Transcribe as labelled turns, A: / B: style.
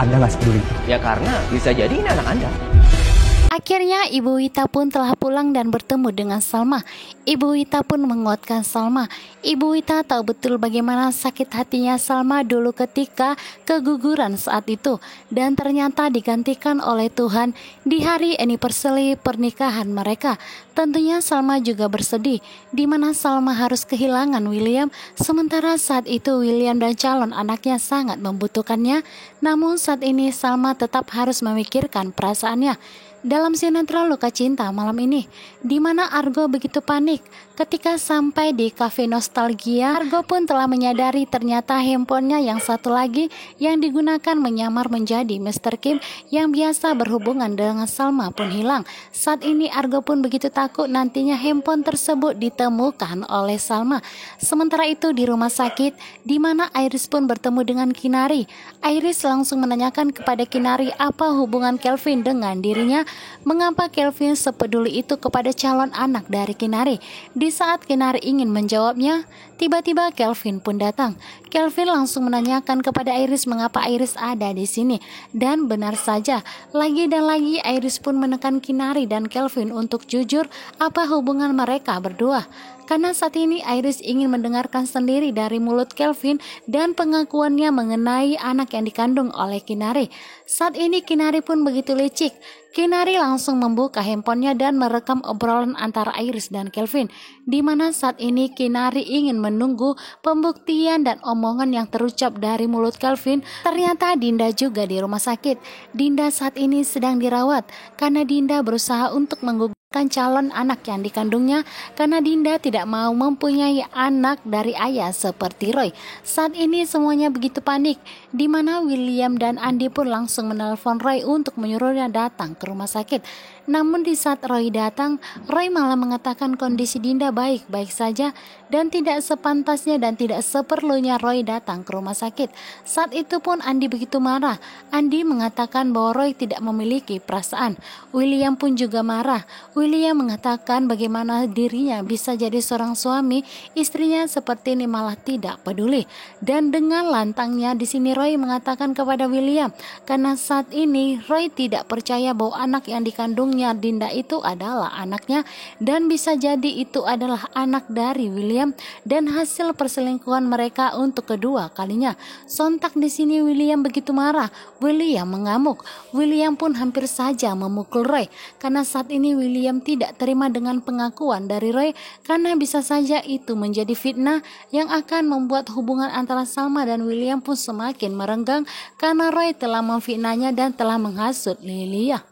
A: Anda nggak sepeduli itu?
B: Ya karena bisa jadi ini anak Anda.
C: Akhirnya Ibu Wita pun telah pulang dan bertemu dengan Salma. Ibu Wita pun menguatkan Salma. Ibu Wita tahu betul bagaimana sakit hatinya Salma dulu ketika keguguran saat itu. Dan ternyata digantikan oleh Tuhan di hari anniversary pernikahan mereka. Tentunya Salma juga bersedih, di mana Salma harus kehilangan William. Sementara saat itu William dan calon anaknya sangat membutuhkannya. Namun saat ini Salma tetap harus memikirkan perasaannya. Dalam sinetron Luka Cinta malam ini, di mana Argo begitu panik ketika sampai di kafe nostalgia. Argo pun telah menyadari ternyata handphonenya yang satu lagi yang digunakan menyamar menjadi Mr. Kim yang biasa berhubungan dengan Salma pun hilang. Saat ini Argo pun begitu takut nantinya handphone tersebut ditemukan oleh Salma. Sementara itu di rumah sakit, di mana Iris pun bertemu dengan Kinari. Iris langsung menanyakan kepada Kinari apa hubungan Kelvin dengan dirinya. Mengapa Kelvin sepeduli itu kepada calon anak dari Kinari? Di saat Kinari ingin menjawabnya, tiba-tiba Kelvin pun datang. Kelvin langsung menanyakan kepada Iris mengapa Iris ada di sini. Dan benar saja, lagi dan lagi Iris pun menekan Kinari dan Kelvin untuk jujur apa hubungan mereka berdua. Karena saat ini Iris ingin mendengarkan sendiri dari mulut Kelvin dan pengakuannya mengenai anak yang dikandung oleh Kinari. Saat ini Kinari pun begitu licik. Kinari langsung membuka handphonenya dan merekam obrolan antara Iris dan Kelvin, di mana saat ini Kinari ingin menunggu pembuktian dan omongan yang terucap dari mulut Kelvin. Ternyata Dinda juga di rumah sakit. Dinda saat ini sedang dirawat karena Dinda berusaha untuk menggugurkan calon anak yang dikandungnya karena Dinda tidak mau mempunyai anak dari ayah seperti Roy. Saat ini semuanya begitu panik, di mana William dan Andi pun langsung menelpon Roy untuk menyuruhnya datang ke rumah sakit. Namun di saat Roy datang, Roy malah mengatakan kondisi Dinda baik-baik saja dan tidak sepantasnya dan tidak seperlunya Roy datang ke rumah sakit. Saat itu pun Andi begitu marah. Andi mengatakan bahwa Roy tidak memiliki perasaan. William pun juga marah. William mengatakan bagaimana dirinya bisa jadi seorang suami, istrinya seperti ini malah tidak peduli. Dan dengan lantangnya di sini Roy mengatakan kepada William, karena saat ini Roy tidak percaya bahwa anak yang dikandungnya Dinda itu adalah anaknya dan bisa jadi itu adalah anak dari William dan hasil perselingkuhan mereka untuk kedua kalinya. Sontak di sini William begitu marah. William mengamuk. William pun hampir saja memukul Roy karena saat ini William tidak terima dengan pengakuan dari Roy karena bisa saja itu menjadi fitnah yang akan membuat hubungan antara Salma dan William pun semakin merenggang karena Roy telah memfitnahnya dan telah menghasut Lilia.